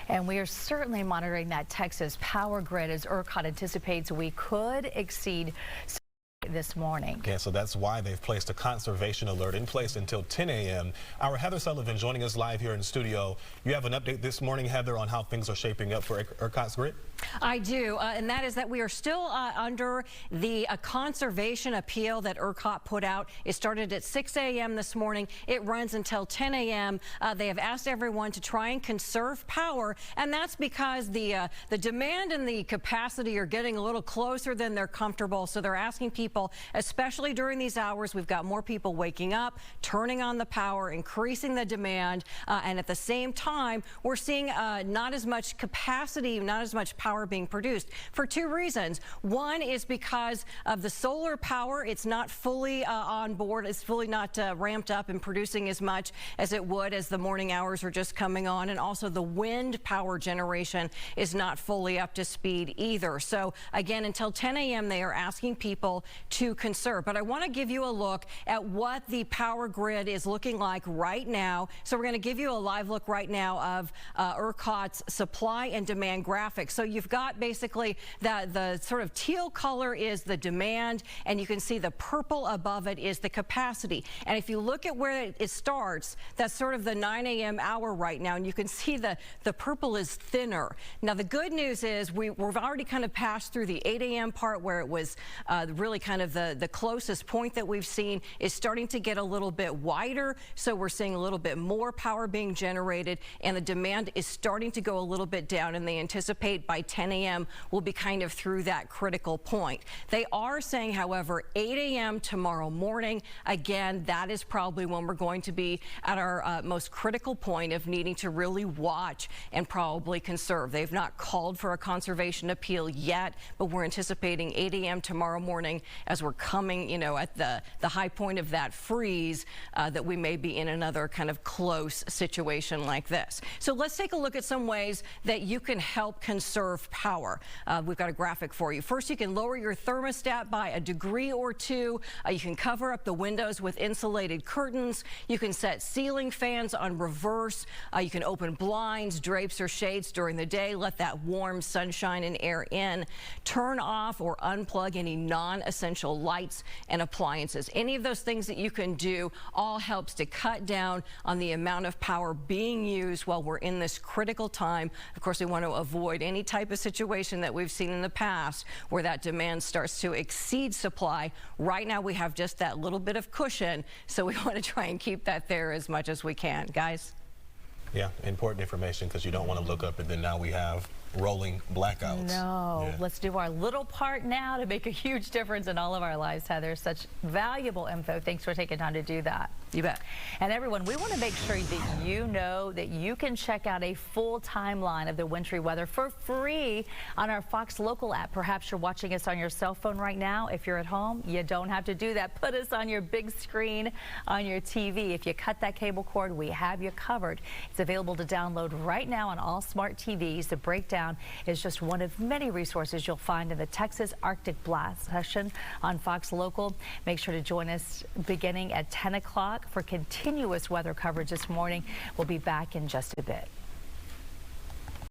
And we are certainly monitoring that Texas power grid as ERCOT anticipates we could exceed this morning. Yeah, so that's why they've placed a conservation alert in place until 10 a.m. Our Heather Sullivan joining us live here in studio. You have an update this morning, Heather, on how things are shaping up for ERCOT's grid? I do, and that is that we are still under the conservation appeal that ERCOT put out. It started at 6 a.m. this morning. It runs until 10 a.m. They have asked everyone to try and conserve power, and that's because the demand and the capacity are getting a little closer than they're comfortable. So they're asking people, especially during these hours, we've got more people waking up, turning on the power, increasing the demand, and at the same time, we're seeing not as much capacity, not as much power being produced for two reasons. One is because of the solar power. It's not fully on board. It's fully not ramped up and producing as much as it would as the morning hours are just coming on. And also the wind power generation is not fully up to speed either. So again, until 10 a.m. they are asking people to conserve. But I want to give you a look at what the power grid is looking like right now. So we're going to give you a live look right now of ERCOT's supply and demand graphics. So you've got basically the sort of teal color is the demand, and you can see the purple above it is the capacity. And if you look at where it starts, that's sort of the 9 a.m. hour right now, and you can see the purple is thinner. Now the good news is we've already kind of passed through the 8 a.m. part where it was really kind of the closest point that we've seen is starting to get a little bit wider. So we're seeing a little bit more power being generated, and the demand is starting to go a little bit down, and they anticipate by 10 a.m. we'll be kind of through that critical point. They are saying, however, 8 a.m. tomorrow morning, again, that is probably when we're going to be at our most critical point of needing to really watch and probably conserve. They've not called for a conservation appeal yet, but we're anticipating 8 a.m. tomorrow morning as we're coming, you know, at the high point of that freeze, that we may be in another kind of close situation like this. So let's take a look at some ways that you can help conserve power. We've got a graphic for you. First, you can lower your thermostat by a degree or two. You can cover up the windows with insulated curtains. You can set ceiling fans on reverse. You can open blinds, drapes, or shades during the day. Let that warm sunshine and air in. Turn off or unplug any non-essential lights and appliances. Any of those things that you can do all helps to cut down on the amount of power being used while we're in this critical time. Of course, we want to avoid any type of situation that we've seen in the past where that demand starts to exceed supply. Right now we have just that little bit of cushion, so we want to try and keep that there as much as we can. Guys? Yeah, important information, because you don't want to look up and then now we have rolling blackouts. No, yeah. Let's do our little part now to make a huge difference in all of our lives, Heather. Such valuable info. Thanks for taking time to do that. You bet. And everyone, we want to make sure that you know that you can check out a full timeline of the wintry weather for free on our Fox Local app. Perhaps you're watching us on your cell phone right now. If you're at home, you don't have to do that. Put us on your big screen on your TV. If you cut that cable cord, we have you covered. It's available to download right now on all smart TVs. The breakdown is just one of many resources you'll find in the Texas Arctic Blast session on Fox Local. Make sure to join us beginning at 10 o'clock for continuous weather coverage this morning. We'll be back in just a bit.